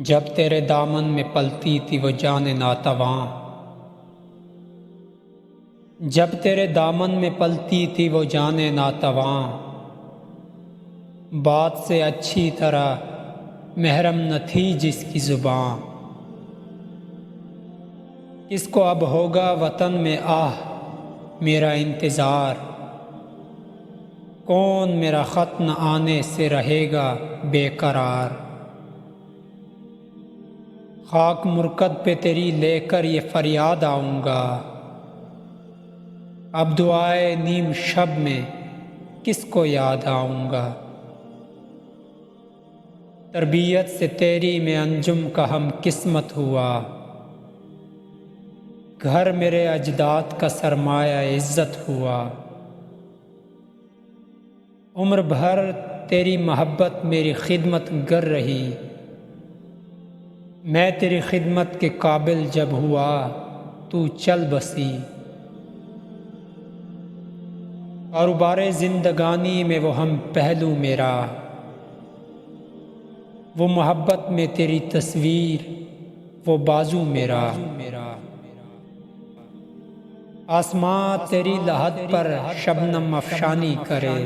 جب تیرے دامن میں پلتی تھی وہ جان ناتواں، جب تیرے دامن میں پلتی تھی وہ جان ناتواں، بات سے اچھی طرح محرم نہ تھی جس کی زباں۔ کس کو اب ہوگا وطن میں آہ میرا انتظار، کون میرا خط نہ آنے سے رہے گا بے قرار۔ خاک مرکد پہ تیری لے کر یہ فریاد آؤں گا، اب دعائے نیم شب میں کس کو یاد آؤں گا۔ تربیت سے تیری میں انجم کا ہم قسمت ہوا، گھر میرے اجداد کا سرمایہ عزت ہوا۔ عمر بھر تیری محبت میری خدمت گر رہی، میں تیری خدمت کے قابل جب ہوا تو چل بسی۔ کاروبار زندگانی میں وہ ہم پہلو میرا، وہ محبت میں تیری تصویر وہ بازو میرا۔ آسماں تیری لحد پر شبنم افشانی کرے،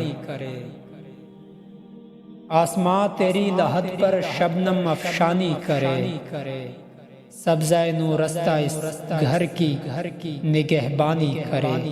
آسماں تیری لحد پر شبنم افشانی کرے، سبزہ نورستہ اس گھر کی نگہبانی کرے۔